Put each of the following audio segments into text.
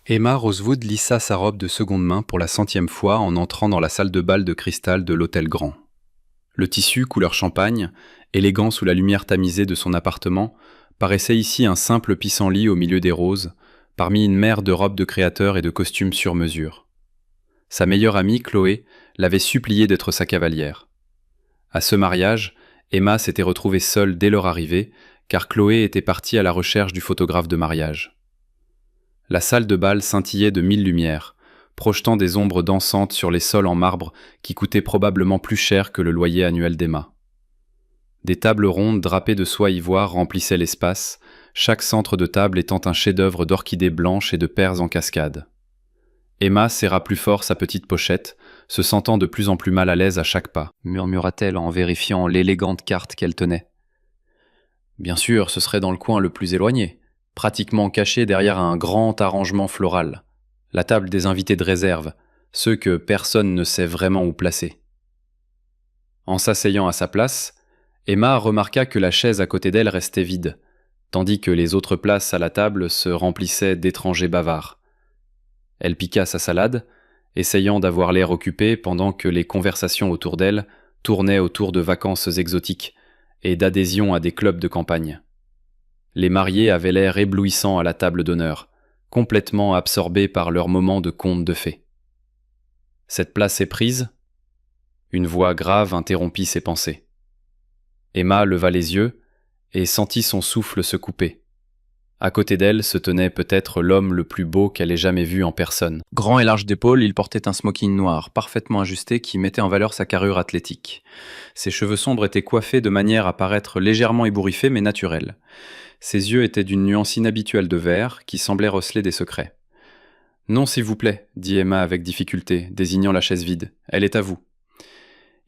Emma Rosewood lissa sa robe de seconde main pour la 100e fois en entrant dans la salle de bal de cristal de l'Hôtel Grand. Le tissu, couleur champagne, élégant sous la lumière tamisée de son appartement, paraissait ici un simple pissenlit au milieu des roses, parmi une mer de robes de créateurs et de costumes sur mesure. Sa meilleure amie, Chloé, l'avait suppliée d'être sa cavalière. À ce mariage, Emma s'était retrouvée seule dès leur arrivée, car Chloé était partie à la recherche du photographe de mariage. La salle de bal scintillait de 1000 lumières, projetant des ombres dansantes sur les sols en marbre qui coûtaient probablement plus cher que le loyer annuel d'Emma. Des tables rondes drapées de soie ivoire remplissaient l'espace, chaque centre de table étant un chef-d'œuvre d'orchidées blanches et de perles en cascade. Emma serra plus fort sa petite pochette, se sentant de plus en plus mal à l'aise à chaque pas, murmura-t-elle en vérifiant l'élégante carte qu'elle tenait. Bien sûr, ce serait dans le coin le plus éloigné, pratiquement caché derrière un grand arrangement floral, la table des invités de réserve, ceux que personne ne sait vraiment où placer. En s'asseyant à sa place, Emma remarqua que la chaise à côté d'elle restait vide, tandis que les autres places à la table se remplissaient d'étrangers bavards. Elle piqua sa salade, essayant d'avoir l'air occupée pendant que les conversations autour d'elle tournaient autour de vacances exotiques et d'adhésion à des clubs de campagne. Les mariés avaient l'air éblouissant à la table d'honneur, complètement absorbés par leur moment de conte de fées. « Cette place est prise ?» Une voix grave interrompit ses pensées. Emma leva les yeux et sentit son souffle se couper. À côté d'elle se tenait peut-être l'homme le plus beau qu'elle ait jamais vu en personne. Grand et large d'épaules, il portait un smoking noir, parfaitement ajusté, qui mettait en valeur sa carrure athlétique. Ses cheveux sombres étaient coiffés de manière à paraître légèrement ébouriffés mais naturels. Ses yeux étaient d'une nuance inhabituelle de vert, qui semblait receler des secrets. « Non, s'il vous plaît, » dit Emma avec difficulté, désignant la chaise vide. « Elle est à vous. »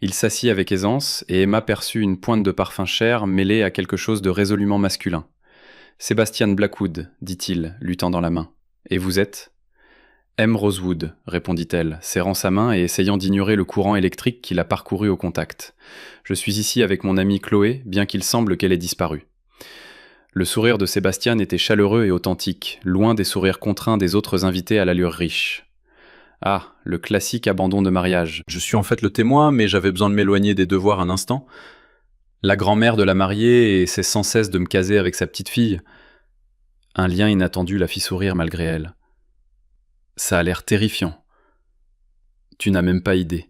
Il s'assit avec aisance, et Emma perçut une pointe de parfum cher mêlée à quelque chose de résolument masculin. « Sébastien Blackwood, dit-il, lui tendant la main. Et vous êtes ?»« M. Rosewood, répondit-elle, serrant sa main et essayant d'ignorer le courant électrique qui la parcourut au contact. Je suis ici avec mon amie Chloé, bien qu'il semble qu'elle ait disparu. » Le sourire de Sébastien était chaleureux et authentique, loin des sourires contraints des autres invités à l'allure riche. Ah, le classique abandon de mariage. Je suis en fait le témoin, mais j'avais besoin de m'éloigner des devoirs un instant. La grand-mère de la mariée essaie sans cesse de me caser avec sa petite fille. Un lien inattendu la fit sourire malgré elle. Ça a l'air terrifiant. Tu n'as même pas idée.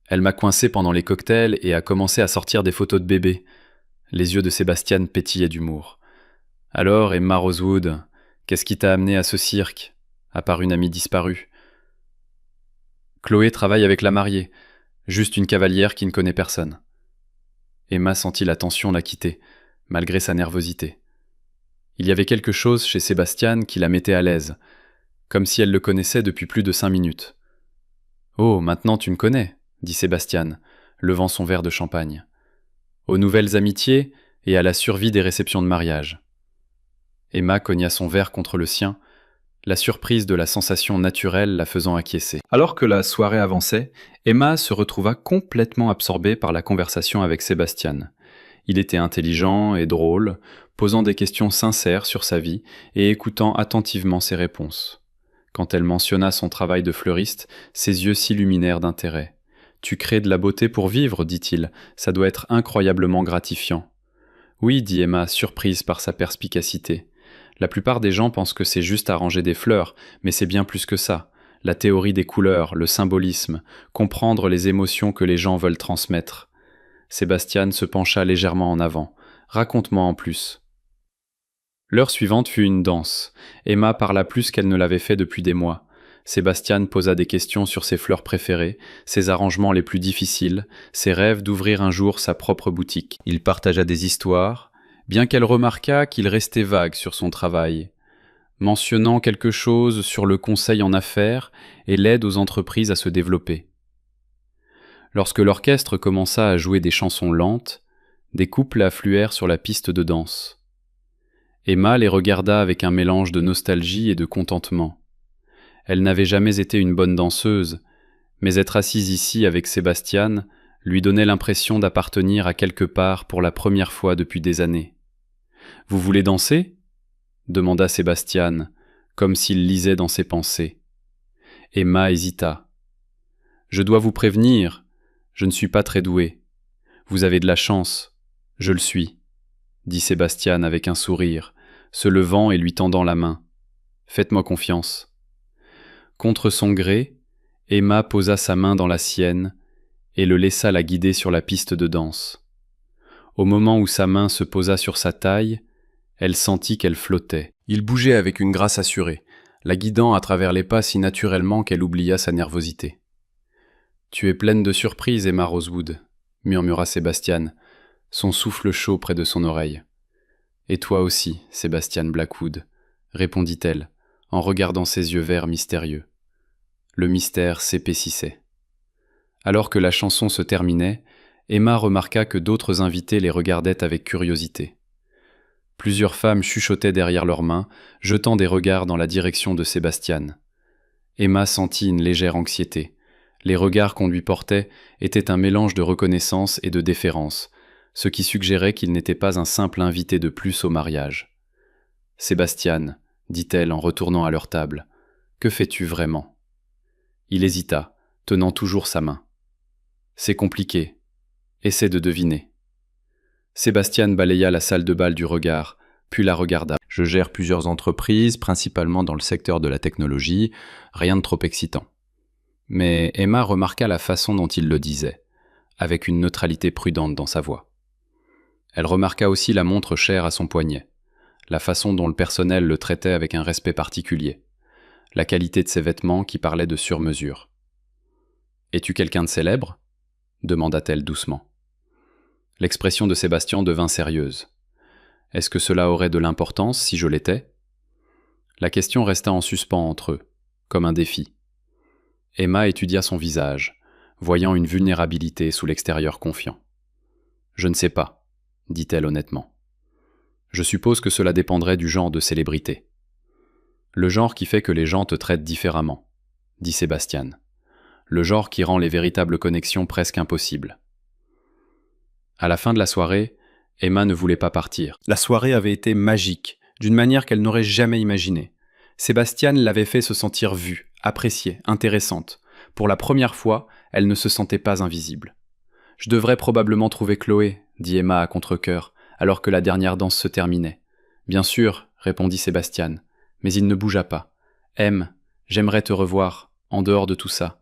Elle m'a coincé pendant les cocktails et a commencé à sortir des photos de bébé. Les yeux de Sébastien pétillaient d'humour. Alors, Emma Rosewood, qu'est-ce qui t'a amené à ce cirque, à part une amie disparue? Chloé travaille avec la mariée, juste une cavalière qui ne connaît personne. Emma sentit la tension la quitter, malgré sa nervosité. Il y avait quelque chose chez Sébastien qui la mettait à l'aise, comme si elle le connaissait depuis plus de 5 minutes. « Oh, maintenant tu me connais, » dit Sébastien, levant son verre de champagne. « Aux nouvelles amitiés et à la survie des réceptions de mariage. » Emma cogna son verre contre le sien, la surprise de la sensation naturelle la faisant acquiescer. Alors que la soirée avançait, Emma se retrouva complètement absorbée par la conversation avec Sébastien. Il était intelligent et drôle, posant des questions sincères sur sa vie et écoutant attentivement ses réponses. Quand elle mentionna son travail de fleuriste, ses yeux s'illuminèrent d'intérêt. « Tu crées de la beauté pour vivre, dit-il, ça doit être incroyablement gratifiant. » Oui, dit Emma, surprise par sa perspicacité. La plupart des gens pensent que c'est juste arranger des fleurs, mais c'est bien plus que ça. La théorie des couleurs, le symbolisme, comprendre les émotions que les gens veulent transmettre. Sébastien se pencha légèrement en avant. Raconte-moi en plus. L'heure suivante fut une danse. Emma parla plus qu'elle ne l'avait fait depuis des mois. Sébastien posa des questions sur ses fleurs préférées, ses arrangements les plus difficiles, ses rêves d'ouvrir un jour sa propre boutique. Il partagea des histoires, bien qu'elle remarquât qu'il restait vague sur son travail, mentionnant quelque chose sur le conseil en affaires et l'aide aux entreprises à se développer. Lorsque l'orchestre commença à jouer des chansons lentes, des couples affluèrent sur la piste de danse. Emma les regarda avec un mélange de nostalgie et de contentement. Elle n'avait jamais été une bonne danseuse, mais être assise ici avec Sébastien lui donnait l'impression d'appartenir à quelque part pour la première fois depuis des années. « Vous voulez danser ?» demanda Sébastien, comme s'il lisait dans ses pensées. Emma hésita. « Je dois vous prévenir, je ne suis pas très doué. Vous avez de la chance, je le suis, » dit Sébastien avec un sourire, se levant et lui tendant la main. « Faites-moi confiance. » Contre son gré, Emma posa sa main dans la sienne et le laissa la guider sur la piste de danse. Au moment où sa main se posa sur sa taille, elle sentit qu'elle flottait. Il bougeait avec une grâce assurée, la guidant à travers les pas si naturellement qu'elle oublia sa nervosité. « Tu es pleine de surprises, Emma Rosewood, » murmura Sébastien, son souffle chaud près de son oreille. « Et toi aussi, Sébastien Blackwood, » répondit-elle, en regardant ses yeux verts mystérieux. Le mystère s'épaississait. Alors que la chanson se terminait, Emma remarqua que d'autres invités les regardaient avec curiosité. Plusieurs femmes chuchotaient derrière leurs mains, jetant des regards dans la direction de Sébastien. Emma sentit une légère anxiété. Les regards qu'on lui portait étaient un mélange de reconnaissance et de déférence, ce qui suggérait qu'il n'était pas un simple invité de plus au mariage. « Sébastien, » dit-elle en retournant à leur table, « que fais-tu vraiment ?» Il hésita, tenant toujours sa main. « C'est compliqué. Essaie de deviner. » Sébastien balaya la salle de bal du regard, puis la regarda. « Je gère plusieurs entreprises, principalement dans le secteur de la technologie, rien de trop excitant. » Mais Emma remarqua la façon dont il le disait, avec une neutralité prudente dans sa voix. Elle remarqua aussi la montre chère à son poignet, la façon dont le personnel le traitait avec un respect particulier, la qualité de ses vêtements qui parlaient de sur-mesure. « Es-tu quelqu'un de célèbre ?» demanda-t-elle doucement. L'expression de Sébastien devint sérieuse. « Est-ce que cela aurait de l'importance si je l'étais ?» La question resta en suspens entre eux, comme un défi. Emma étudia son visage, voyant une vulnérabilité sous l'extérieur confiant. « Je ne sais pas, » dit-elle honnêtement. « Je suppose que cela dépendrait du genre de célébrité. »« Le genre qui fait que les gens te traitent différemment, » dit Sébastien. « Le genre qui rend les véritables connexions presque impossibles. » À la fin de la soirée, Emma ne voulait pas partir. La soirée avait été magique, d'une manière qu'elle n'aurait jamais imaginée. Sébastien l'avait fait se sentir vue, appréciée, intéressante. Pour la première fois, elle ne se sentait pas invisible. « Je devrais probablement trouver Chloé, » dit Emma à contre-cœur, alors que la dernière danse se terminait. « Bien sûr, » répondit Sébastien, mais il ne bougea pas. « M, j'aimerais te revoir, en dehors de tout ça. »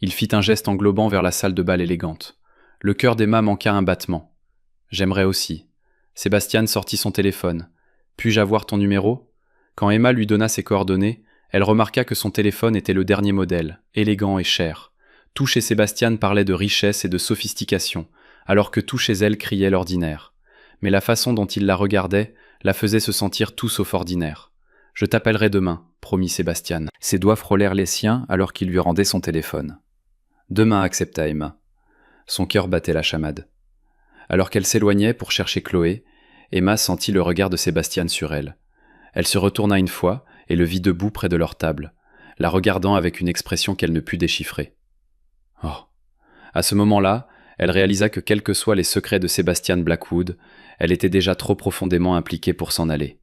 Il fit un geste englobant vers la salle de bal élégante. Le cœur d'Emma manqua un battement. « J'aimerais aussi. » Sébastien sortit son téléphone. « Puis-je avoir ton numéro ?» Quand Emma lui donna ses coordonnées, elle remarqua que son téléphone était le dernier modèle, élégant et cher. Tout chez Sébastien parlait de richesse et de sophistication, alors que tout chez elle criait l'ordinaire. Mais la façon dont il la regardait la faisait se sentir tout sauf ordinaire. « Je t'appellerai demain, » promit Sébastien. Ses doigts frôlèrent les siens alors qu'il lui rendait son téléphone. « Demain, » accepta Emma. Son cœur battait la chamade. Alors qu'elle s'éloignait pour chercher Chloé, Emma sentit le regard de Sébastien sur elle. Elle se retourna une fois et le vit debout près de leur table, la regardant avec une expression qu'elle ne put déchiffrer. Oh. À ce moment-là, elle réalisa que quels que soient les secrets de Sébastien Blackwood, elle était déjà trop profondément impliquée pour s'en aller.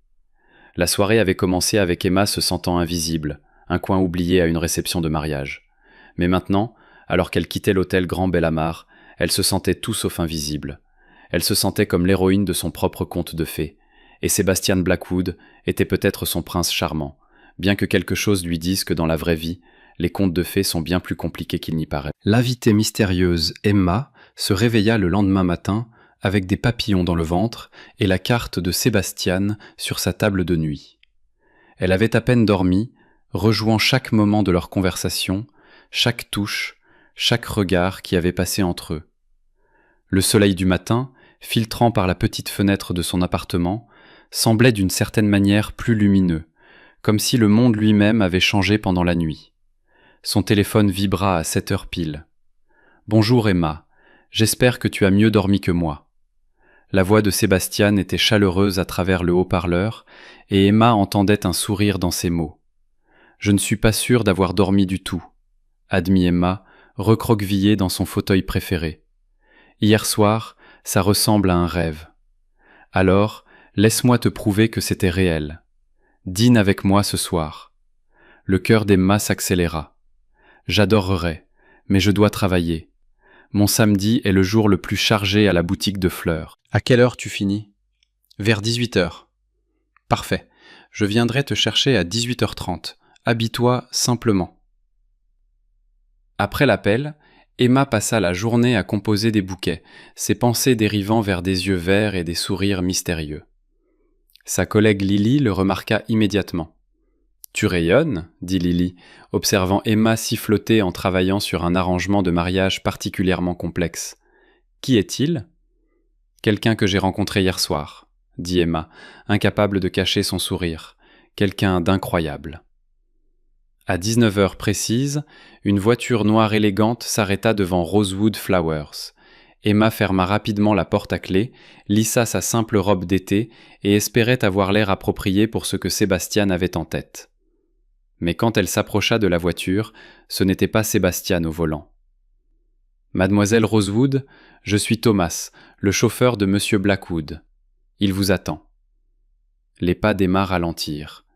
La soirée avait commencé avec Emma se sentant invisible, un coin oublié à une réception de mariage. Mais maintenant, alors qu'elle quittait l'hôtel Grand Bellamar, elle se sentait tout sauf invisible. Elle se sentait comme l'héroïne de son propre conte de fées, et Sébastien Blackwood était peut-être son prince charmant, bien que quelque chose lui dise que dans la vraie vie, les contes de fées sont bien plus compliqués qu'il n'y paraît. L'invitée mystérieuse, Emma, se réveilla le lendemain matin avec des papillons dans le ventre et la carte de Sébastien sur sa table de nuit. Elle avait à peine dormi, rejouant chaque moment de leur conversation, chaque touche, chaque regard qui avait passé entre eux. Le soleil du matin, filtrant par la petite fenêtre de son appartement, semblait d'une certaine manière plus lumineux, comme si le monde lui-même avait changé pendant la nuit. Son téléphone vibra à 7 heures pile. « Bonjour Emma, j'espère que tu as mieux dormi que moi. » La voix de Sébastien était chaleureuse à travers le haut-parleur et Emma entendait un sourire dans ses mots. « Je ne suis pas sûre d'avoir dormi du tout, » admit Emma, recroquevillée dans son fauteuil préféré. « Hier soir, ça ressemble à un rêve. Alors, laisse-moi te prouver que c'était réel. » Dîne avec moi ce soir. Le cœur d'Emma s'accéléra. J'adorerais, mais je dois travailler. Mon samedi est le jour le plus chargé à la boutique de fleurs. À quelle heure tu finis? Vers 18h. Parfait. Je viendrai te chercher à 18h30. Habille-toi simplement. Après l'appel, Emma passa la journée à composer des bouquets, ses pensées dérivant vers des yeux verts et des sourires mystérieux. Sa collègue Lily le remarqua immédiatement. « Tu rayonnes » dit Lily, observant Emma siffloter en travaillant sur un arrangement de mariage particulièrement complexe. « Qui est-il »« Quelqu'un que j'ai rencontré hier soir » dit Emma, incapable de cacher son sourire. « Quelqu'un d'incroyable. » À 19h précise, une voiture noire élégante s'arrêta devant Rosewood Flowers. Emma ferma rapidement la porte à clé, lissa sa simple robe d'été et espérait avoir l'air approprié pour ce que Sébastien avait en tête. Mais quand elle s'approcha de la voiture, ce n'était pas Sébastien au volant. « Mademoiselle Rosewood, je suis Thomas, le chauffeur de Monsieur Blackwood. Il vous attend. » Les pas d'Emma ralentirent.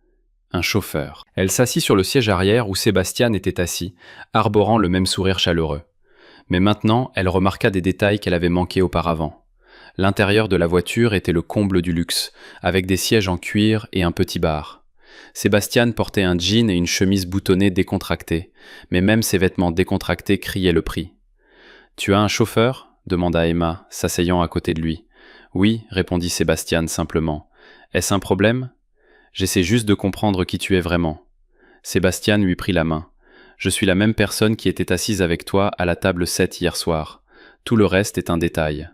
Un chauffeur. Elle s'assit sur le siège arrière où Sébastien était assis, arborant le même sourire chaleureux. Mais maintenant, elle remarqua des détails qu'elle avait manqués auparavant. L'intérieur de la voiture était le comble du luxe, avec des sièges en cuir et un petit bar. Sébastien portait un jean et une chemise boutonnée décontractée, mais même ses vêtements décontractés criaient le prix. « Tu as un chauffeur » demanda Emma, s'asseyant à côté de lui. « Oui » répondit Sébastien simplement. « Est-ce un problème ?» J'essaie juste de comprendre qui tu es vraiment. Sébastien lui prit la main. Je suis la même personne qui était assise avec toi à la table 7 hier soir. Tout le reste est un détail.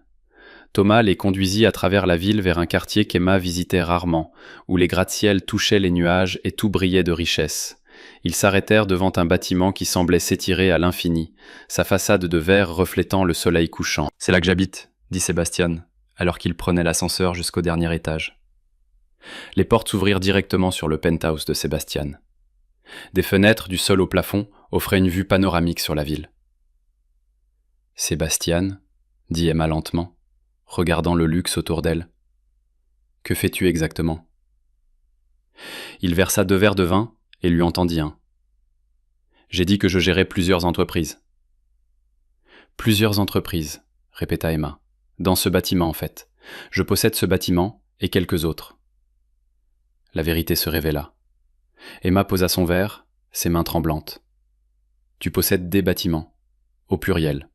Thomas les conduisit à travers la ville vers un quartier qu'Emma visitait rarement, où les gratte-ciels touchaient les nuages et tout brillait de richesse. Ils s'arrêtèrent devant un bâtiment qui semblait s'étirer à l'infini, sa façade de verre reflétant le soleil couchant. « C'est là que j'habite », dit Sébastien, alors qu'il prenait l'ascenseur jusqu'au dernier étage. Les portes s'ouvrirent directement sur le penthouse de Sébastien. Des fenêtres du sol au plafond offraient une vue panoramique sur la ville. « Sébastien, » dit Emma lentement, regardant le luxe autour d'elle. « Que fais-tu exactement » Il versa 2 verres de vin et lui en tendit un. « J'ai dit que je gérais plusieurs entreprises. »« Plusieurs entreprises, » répéta Emma. « Dans ce bâtiment, en fait. Je possède ce bâtiment et quelques autres. » La vérité se révéla. Emma posa son verre, ses mains tremblantes. « Tu possèdes des bâtiments, au pluriel. »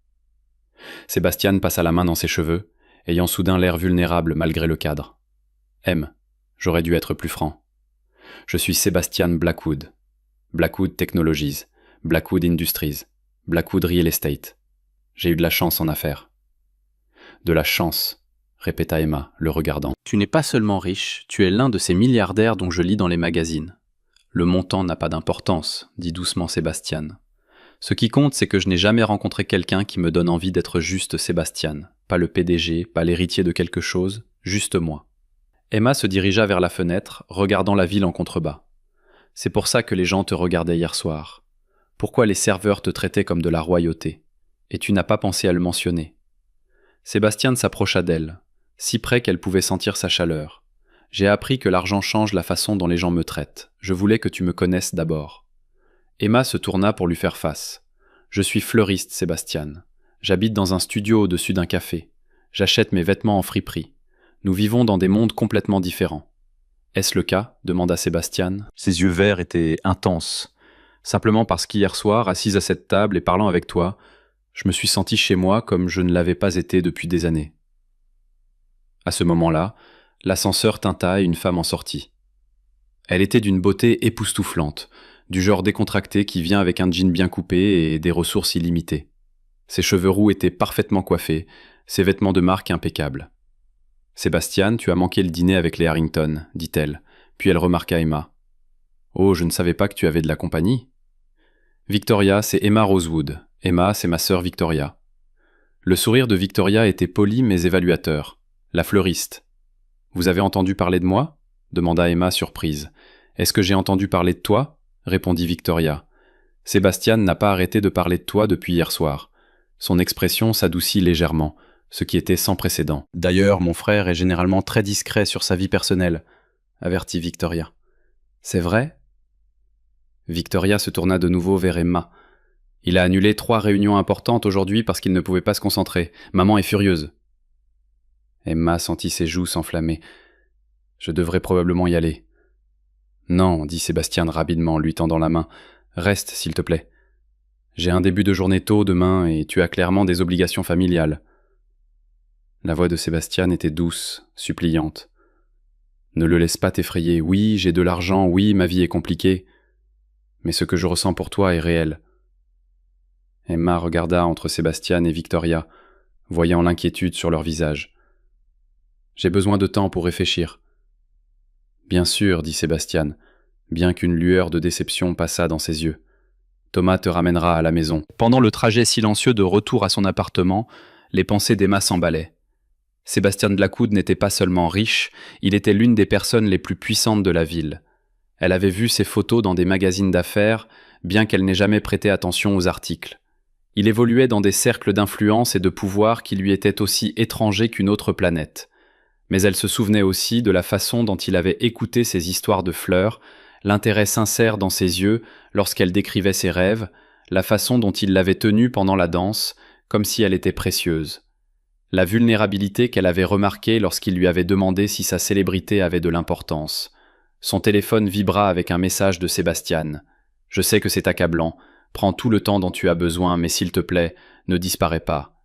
Sébastien passa la main dans ses cheveux, ayant soudain l'air vulnérable malgré le cadre. « M, j'aurais dû être plus franc. Je suis Sébastien Blackwood. Blackwood Technologies, Blackwood Industries, Blackwood Real Estate. J'ai eu de la chance en affaires. »« De la chance », répéta Emma, le regardant. « Tu n'es pas seulement riche, tu es l'un de ces milliardaires dont je lis dans les magazines. »« Le montant n'a pas d'importance, » dit doucement Sébastien. « Ce qui compte, c'est que je n'ai jamais rencontré quelqu'un qui me donne envie d'être juste Sébastien. Pas le PDG, pas l'héritier de quelque chose, juste moi. » Emma se dirigea vers la fenêtre, regardant la ville en contrebas. « C'est pour ça que les gens te regardaient hier soir. Pourquoi les serveurs te traitaient comme de la royauté? Et tu n'as pas pensé à le mentionner. » Sébastien s'approcha d'elle, si près qu'elle pouvait sentir sa chaleur. « J'ai appris que l'argent change la façon dont les gens me traitent. Je voulais que tu me connaisses d'abord. » Emma se tourna pour lui faire face. « Je suis fleuriste, Sébastien. J'habite dans un studio au-dessus d'un café. J'achète mes vêtements en friperie. Nous vivons dans des mondes complètement différents. »« Est-ce le cas » demanda Sébastien. Ses yeux verts étaient intenses. « Simplement parce qu'hier soir, assise à cette table et parlant avec toi, je me suis senti chez moi comme je ne l'avais pas été depuis des années. » À ce moment-là, l'ascenseur tinta et une femme en sortit. Elle était d'une beauté époustouflante, du genre décontracté qui vient avec un jean bien coupé et des ressources illimitées. Ses cheveux roux étaient parfaitement coiffés, ses vêtements de marque impeccables. « Sébastien, tu as manqué le dîner avec les Harrington, » dit-elle, puis elle remarqua Emma. « Oh, je ne savais pas que tu avais de la compagnie. »« Victoria, c'est Emma Rosewood. Emma, c'est ma sœur Victoria. » Le sourire de Victoria était poli mais évaluateur. La fleuriste. « Vous avez entendu parler de moi » demanda Emma surprise. « Est-ce que j'ai entendu parler de toi » répondit Victoria. « Sébastien n'a pas arrêté de parler de toi depuis hier soir. » Son expression s'adoucit légèrement, ce qui était sans précédent. « D'ailleurs, mon frère est généralement très discret sur sa vie personnelle, » avertit Victoria. C'est vrai ? Victoria se tourna de nouveau vers Emma. Il a annulé 3 réunions importantes aujourd'hui parce qu'il ne pouvait pas se concentrer. Maman est furieuse. Emma sentit ses joues s'enflammer. Je devrais probablement y aller. Non, dit Sébastien rapidement, lui tendant la main. Reste, s'il te plaît. J'ai un début de journée tôt demain et tu as clairement des obligations familiales. La voix de Sébastien était douce, suppliante. Ne le laisse pas t'effrayer. Oui, j'ai de l'argent, oui, ma vie est compliquée. Mais ce que je ressens pour toi est réel. Emma regarda entre Sébastien et Victoria, voyant l'inquiétude sur leur visage. J'ai besoin de temps pour réfléchir. Bien sûr, dit Sébastien, bien qu'une lueur de déception passa dans ses yeux. Thomas te ramènera à la maison. Pendant le trajet silencieux de retour à son appartement, les pensées d'Emma s'emballaient. Sébastien Blackwood n'était pas seulement riche, il était l'une des personnes les plus puissantes de la ville. Elle avait vu ses photos dans des magazines d'affaires, bien qu'elle n'ait jamais prêté attention aux articles. Il évoluait dans des cercles d'influence et de pouvoir qui lui étaient aussi étrangers qu'une autre planète. Mais elle se souvenait aussi de la façon dont il avait écouté ses histoires de fleurs, l'intérêt sincère dans ses yeux lorsqu'elle décrivait ses rêves, la façon dont il l'avait tenue pendant la danse, comme si elle était précieuse. La vulnérabilité qu'elle avait remarquée lorsqu'il lui avait demandé si sa célébrité avait de l'importance. Son téléphone vibra avec un message de Sébastien. « Je sais que c'est accablant, prends tout le temps dont tu as besoin, mais s'il te plaît, ne disparais pas. »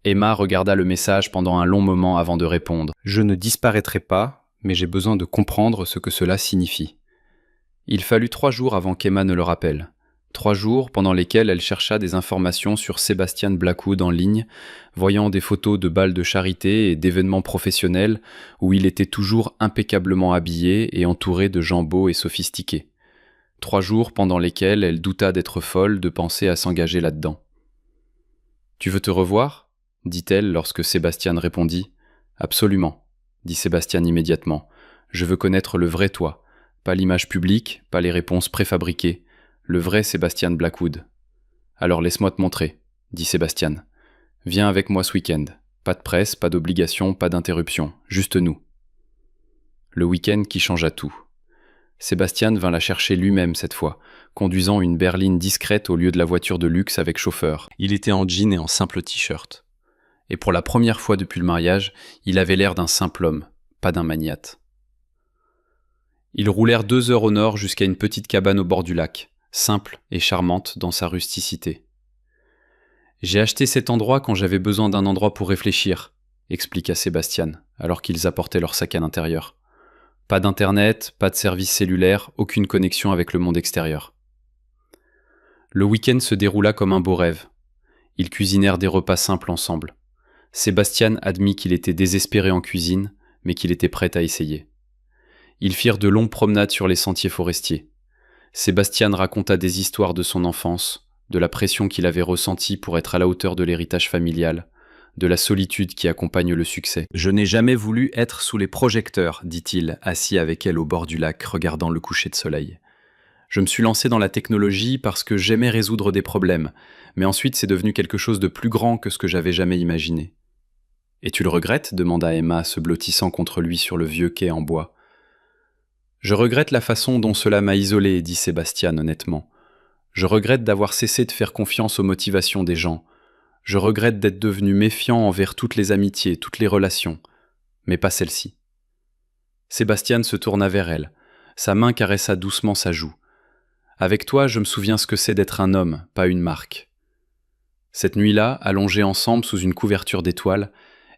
Emma regarda le message pendant un long moment avant de répondre. « Je ne disparaîtrai pas, mais j'ai besoin de comprendre ce que cela signifie. » Il fallut 3 jours avant qu'Emma ne le rappelle. 3 jours pendant lesquels elle chercha des informations sur Sébastien Blackwood en ligne, voyant des photos de bals de charité et d'événements professionnels où il était toujours impeccablement habillé et entouré de gens beaux et sophistiqués. 3 jours pendant lesquels elle douta d'être folle de penser à s'engager là-dedans. « Tu veux te revoir ?» dit-elle lorsque Sébastien répondit. « Absolument, » dit Sébastien immédiatement. « Je veux connaître le vrai toi. Pas l'image publique, pas les réponses préfabriquées. Le vrai Sébastien Blackwood. »« Alors laisse-moi te montrer, » dit Sébastien. « Viens avec moi ce week-end. Pas de presse, pas d'obligation, pas d'interruption. Juste nous. » Le week-end qui changea tout. Sébastien vint la chercher lui-même cette fois, conduisant une berline discrète au lieu de la voiture de luxe avec chauffeur. Il était en jean et en simple t-shirt. Et pour la première fois depuis le mariage, il avait l'air d'un simple homme, pas d'un magnate. Ils roulèrent 2 heures au nord jusqu'à une petite cabane au bord du lac, simple et charmante dans sa rusticité. « J'ai acheté cet endroit quand j'avais besoin d'un endroit pour réfléchir, » expliqua Sébastien, alors qu'ils apportaient leur sac à l'intérieur. Pas d'internet, pas de service cellulaire, aucune connexion avec le monde extérieur. Le week-end se déroula comme un beau rêve. Ils cuisinèrent des repas simples ensemble. Sébastien admit qu'il était désespéré en cuisine, mais qu'il était prêt à essayer. Ils firent de longues promenades sur les sentiers forestiers. Sébastien raconta des histoires de son enfance, de la pression qu'il avait ressentie pour être à la hauteur de l'héritage familial, de la solitude qui accompagne le succès. « Je n'ai jamais voulu être sous les projecteurs, dit-il, assis avec elle au bord du lac, regardant le coucher de soleil. Je me suis lancé dans la technologie parce que j'aimais résoudre des problèmes, mais ensuite c'est devenu quelque chose de plus grand que ce que j'avais jamais imaginé. »« Et tu le regrettes ?» demanda Emma, se blottissant contre lui sur le vieux quai en bois. « Je regrette la façon dont cela m'a isolé, dit Sébastien honnêtement. Je regrette d'avoir cessé de faire confiance aux motivations des gens. Je regrette d'être devenu méfiant envers toutes les amitiés, toutes les relations, mais pas celle-ci. » Sébastien se tourna vers elle. Sa main caressa doucement sa joue. « Avec toi, je me souviens ce que c'est d'être un homme, pas une marque. » Cette nuit-là, allongés ensemble sous une couverture d'étoiles,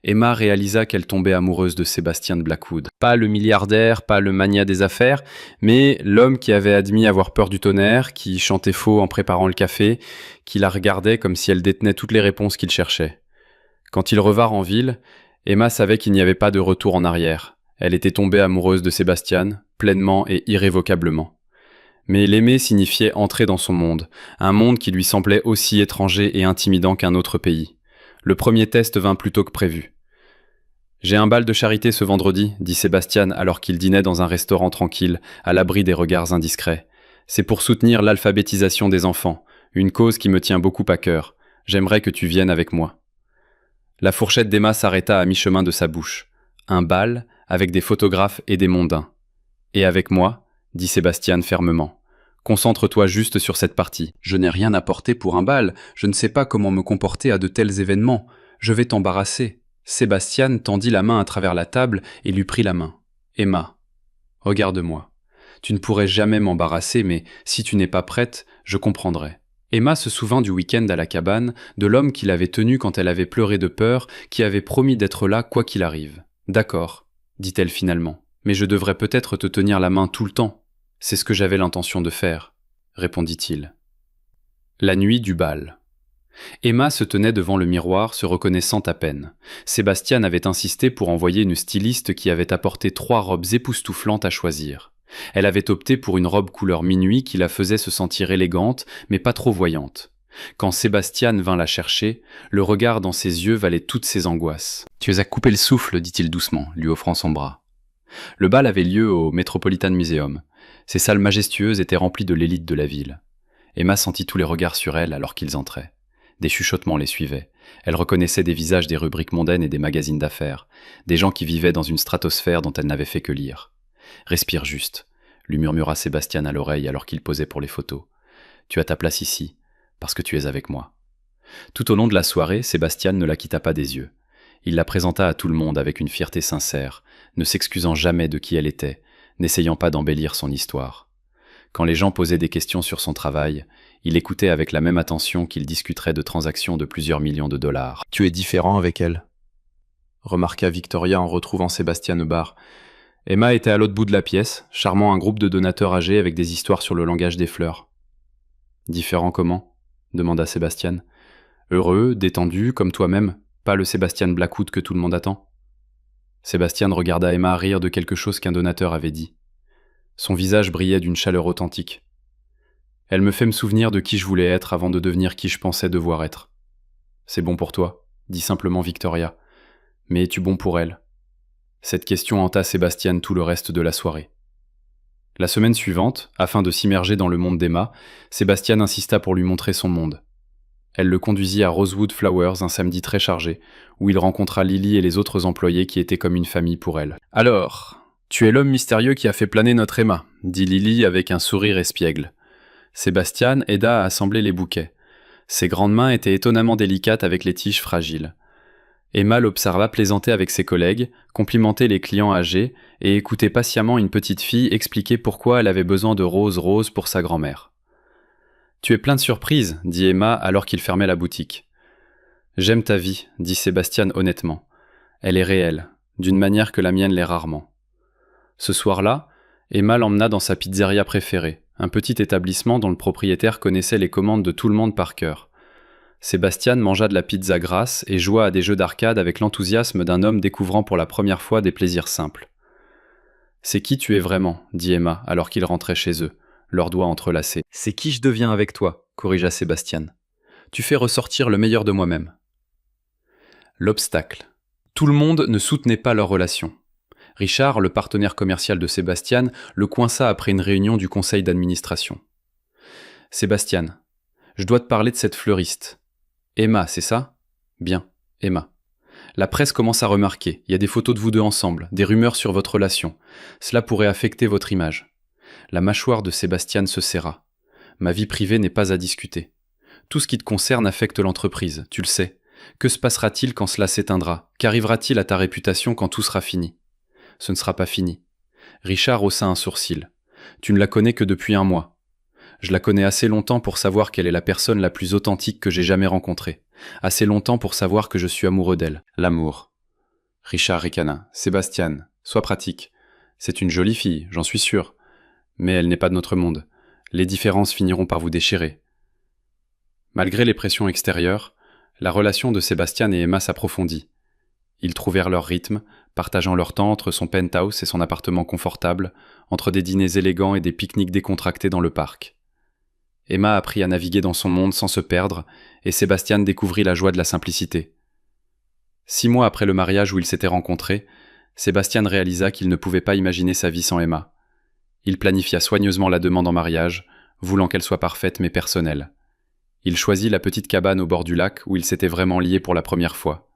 Emma réalisa qu'elle tombait amoureuse de Sébastien Blackwood. Pas le milliardaire, pas le magnat des affaires, mais l'homme qui avait admis avoir peur du tonnerre, qui chantait faux en préparant le café, qui la regardait comme si elle détenait toutes les réponses qu'il cherchait. Quand ils revinrent en ville, Emma savait qu'il n'y avait pas de retour en arrière. Elle était tombée amoureuse de Sébastien, pleinement et irrévocablement. Mais l'aimer signifiait entrer dans son monde, un monde qui lui semblait aussi étranger et intimidant qu'un autre pays. Le premier test vint plus tôt que prévu. « J'ai un bal de charité ce vendredi, » dit Sébastien alors qu'il dînait dans un restaurant tranquille, à l'abri des regards indiscrets. « C'est pour soutenir l'alphabétisation des enfants, une cause qui me tient beaucoup à cœur. J'aimerais que tu viennes avec moi. » La fourchette d'Emma s'arrêta à mi-chemin de sa bouche. Un bal avec des photographes et des mondains. « Et avec moi ?» dit Sébastien fermement. Concentre-toi juste sur cette partie. Je n'ai rien apporté pour un bal, je ne sais pas comment me comporter à de tels événements. Je vais t'embarrasser. Sébastien tendit la main à travers la table et lui prit la main. Emma, regarde-moi. Tu ne pourrais jamais m'embarrasser, mais si tu n'es pas prête, je comprendrai. Emma se souvint du week-end à la cabane, de l'homme qui l'avait tenue quand elle avait pleuré de peur, qui avait promis d'être là quoi qu'il arrive. D'accord, dit-elle finalement, mais je devrais peut-être te tenir la main tout le temps. C'est ce que j'avais l'intention de faire, répondit-il. La nuit du bal. Emma se tenait devant le miroir, se reconnaissant à peine. Sébastien avait insisté pour envoyer une styliste qui avait apporté 3 robes époustouflantes à choisir. Elle avait opté pour une robe couleur minuit qui la faisait se sentir élégante, mais pas trop voyante. Quand Sébastien vint la chercher, le regard dans ses yeux valait toutes ses angoisses. « Tu es à couper le souffle, dit-il doucement, lui offrant son bras. » Le bal avait lieu au Metropolitan Museum. Ces salles majestueuses étaient remplies de l'élite de la ville. Emma sentit tous les regards sur elle alors qu'ils entraient. Des chuchotements les suivaient. Elle reconnaissait des visages des rubriques mondaines et des magazines d'affaires, des gens qui vivaient dans une stratosphère dont elle n'avait fait que lire. « Respire juste », lui murmura Sébastien à l'oreille alors qu'il posait pour les photos. « Tu as ta place ici, parce que tu es avec moi. » Tout au long de la soirée, Sébastien ne la quitta pas des yeux. Il la présenta à tout le monde avec une fierté sincère, ne s'excusant jamais de qui elle était, n'essayant pas d'embellir son histoire. Quand les gens posaient des questions sur son travail, il écoutait avec la même attention qu'il discuterait de transactions de plusieurs millions de dollars. « Tu es différent avec elle », remarqua Victoria en retrouvant Sébastien au bar. Emma était à l'autre bout de la pièce, charmant un groupe de donateurs âgés avec des histoires sur le langage des fleurs. « Différent comment ?» demanda Sébastien. « Heureux, détendu, comme toi-même, pas le Sébastien Blackwood que tout le monde attend. » Sébastien regarda Emma rire de quelque chose qu'un donateur avait dit. Son visage brillait d'une chaleur authentique. « Elle me fait me souvenir de qui je voulais être avant de devenir qui je pensais devoir être. »« C'est bon pour toi, » dit simplement Victoria. « Mais es-tu bon pour elle ?» Cette question hanta Sébastien tout le reste de la soirée. La semaine suivante, afin de s'immerger dans le monde d'Emma, Sébastien insista pour lui montrer son monde. Elle le conduisit à Rosewood Flowers un samedi très chargé, où il rencontra Lily et les autres employés qui étaient comme une famille pour elle. « Alors, tu es l'homme mystérieux qui a fait planer notre Emma, » dit Lily avec un sourire espiègle. Sébastien aida à assembler les bouquets. Ses grandes mains étaient étonnamment délicates avec les tiges fragiles. Emma l'observa plaisanter avec ses collègues, complimenter les clients âgés et écouter patiemment une petite fille expliquer pourquoi elle avait besoin de roses roses pour sa grand-mère. « Tu es plein de surprises, » dit Emma alors qu'il fermait la boutique. « J'aime ta vie, » dit Sébastien honnêtement. « Elle est réelle, d'une manière que la mienne l'est rarement. » Ce soir-là, Emma l'emmena dans sa pizzeria préférée, un petit établissement dont le propriétaire connaissait les commandes de tout le monde par cœur. Sébastien mangea de la pizza grasse et joua à des jeux d'arcade avec l'enthousiasme d'un homme découvrant pour la première fois des plaisirs simples. « C'est qui tu es vraiment ?» dit Emma alors qu'ils rentraient chez eux, leurs doigts entrelacés. « C'est qui je deviens avec toi ?» corrigea Sébastien. « Tu fais ressortir le meilleur de moi-même. » L'obstacle. Tout le monde ne soutenait pas leur relation. Richard, le partenaire commercial de Sébastien, le coinça après une réunion du conseil d'administration. « Sébastien, je dois te parler de cette fleuriste. » « Emma, c'est ça ? » ?»« Bien, Emma. La presse commence à remarquer, il y a des photos de vous deux ensemble, des rumeurs sur votre relation. Cela pourrait affecter votre image. » La mâchoire de Sébastien se serra. « Ma vie privée n'est pas à discuter. Tout ce qui te concerne affecte l'entreprise, tu le sais. Que se passera-t-il quand cela s'éteindra ? Qu'arrivera-t-il à ta réputation quand tout sera fini ? » Ce ne sera pas fini. Richard haussa un sourcil. « Tu ne la connais que depuis 1 mois. Je la connais assez longtemps pour savoir qu'elle est la personne la plus authentique que j'ai jamais rencontrée. Assez longtemps pour savoir que je suis amoureux d'elle. L'amour. » Richard ricana. « Sébastien, sois pratique. C'est une jolie fille, j'en suis sûr. Mais elle n'est pas de notre monde. Les différences finiront par vous déchirer. » Malgré les pressions extérieures, la relation de Sébastien et Emma s'approfondit. Ils trouvèrent leur rythme, partageant leur temps entre son penthouse et son appartement confortable, entre des dîners élégants et des pique-niques décontractés dans le parc. Emma apprit à naviguer dans son monde sans se perdre, et Sébastien découvrit la joie de la simplicité. 6 mois après le mariage où ils s'étaient rencontrés, Sébastien réalisa qu'il ne pouvait pas imaginer sa vie sans Emma. Il planifia soigneusement la demande en mariage, voulant qu'elle soit parfaite mais personnelle. Il choisit la petite cabane au bord du lac où ils s'étaient vraiment liés pour la première fois.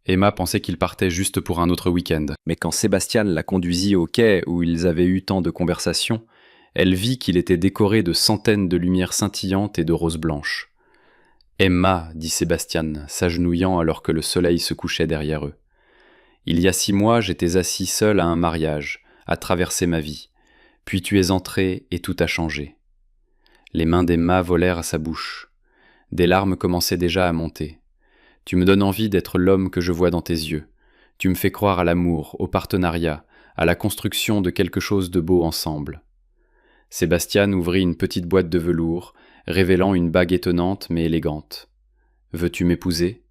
Emma pensait qu'il partait juste pour un autre week-end. Mais quand Sébastien la conduisit au quai où ils avaient eu tant de conversations, elle vit qu'il était décoré de centaines de lumières scintillantes et de roses blanches. « Emma, dit Sébastien, s'agenouillant alors que le soleil se couchait derrière eux. Il y a 6 mois, j'étais assis seul à un mariage, à traverser ma vie. Puis tu es entré et tout a changé. » Les mains d'Emma volèrent à sa bouche. Des larmes commençaient déjà à monter. « Tu me donnes envie d'être l'homme que je vois dans tes yeux. Tu me fais croire à l'amour, au partenariat, à la construction de quelque chose de beau ensemble. » Sébastien ouvrit une petite boîte de velours, révélant une bague étonnante mais élégante. « Veux-tu m'épouser ?»«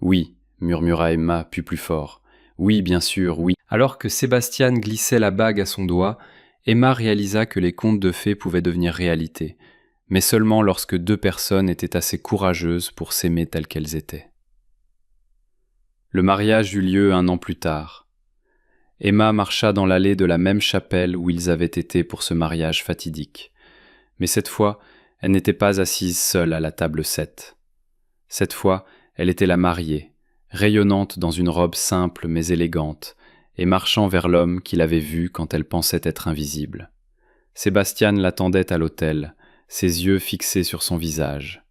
Oui, » murmura Emma, puis plus fort. « Oui, bien sûr, oui. » Alors que Sébastien glissait la bague à son doigt, Emma réalisa que les contes de fées pouvaient devenir réalité, mais seulement lorsque 2 personnes étaient assez courageuses pour s'aimer telles qu'elles étaient. Le mariage eut lieu 1 an plus tard. Emma marcha dans l'allée de la même chapelle où ils avaient été pour ce mariage fatidique. Mais cette fois, elle n'était pas assise seule à la table 7. Cette fois, elle était la mariée, rayonnante dans une robe simple mais élégante, et marchant vers l'homme qu'il avait vu quand elle pensait être invisible. Sébastien l'attendait à l'autel, ses yeux fixés sur son visage.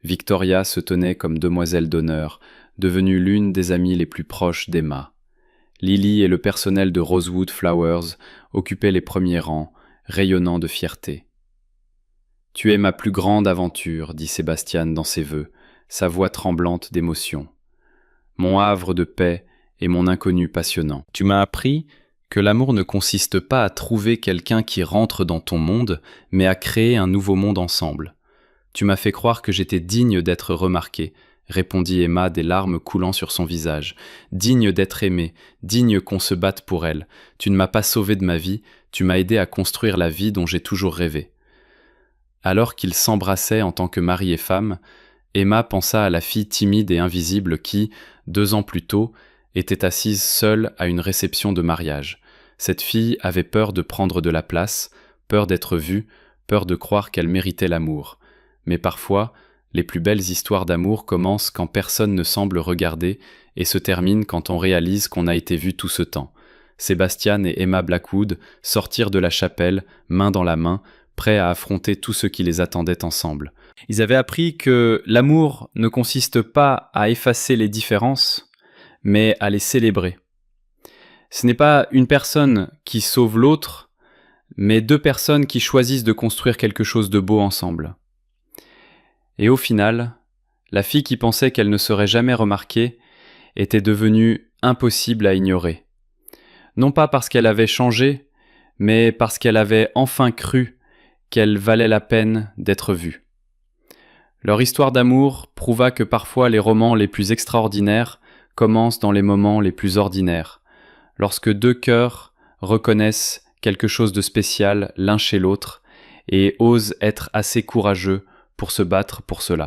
Victoria se tenait comme demoiselle d'honneur, devenue l'une des amies les plus proches d'Emma. Lily et le personnel de Rosewood Flowers occupaient les premiers rangs, rayonnant de fierté. « Tu es ma plus grande aventure, » dit Sébastien dans ses vœux, sa voix tremblante d'émotion. « Mon havre de paix et mon inconnu passionnant. Tu m'as appris que l'amour ne consiste pas à trouver quelqu'un qui rentre dans ton monde, mais à créer un nouveau monde ensemble. Tu m'as fait croire que j'étais digne d'être remarquée, répondit Emma, des larmes coulant sur son visage. Digne d'être aimée, digne qu'on se batte pour elle. Tu ne m'as pas sauvée de ma vie, tu m'as aidé à construire la vie dont j'ai toujours rêvé. » Alors qu'ils s'embrassaient en tant que mari et femme, Emma pensa à la fille timide et invisible qui, 2 ans plus tôt, était assise seule à une réception de mariage. Cette fille avait peur de prendre de la place, peur d'être vue, peur de croire qu'elle méritait l'amour. Mais parfois, les plus belles histoires d'amour commencent quand personne ne semble regarder et se terminent quand on réalise qu'on a été vu tout ce temps. Sébastien et Emma Blackwood sortirent de la chapelle, main dans la main, prêts à affronter tout ce qui les attendait ensemble. Ils avaient appris que l'amour ne consiste pas à effacer les différences, mais à les célébrer. Ce n'est pas une personne qui sauve l'autre, mais 2 personnes qui choisissent de construire quelque chose de beau ensemble. Et au final, la fille qui pensait qu'elle ne serait jamais remarquée était devenue impossible à ignorer. Non pas parce qu'elle avait changé, mais parce qu'elle avait enfin cru qu'elle valait la peine d'être vue. Leur histoire d'amour prouva que parfois les romans les plus extraordinaires commencent dans les moments les plus ordinaires, lorsque 2 cœurs reconnaissent quelque chose de spécial l'un chez l'autre et osent être assez courageux pour se battre pour cela.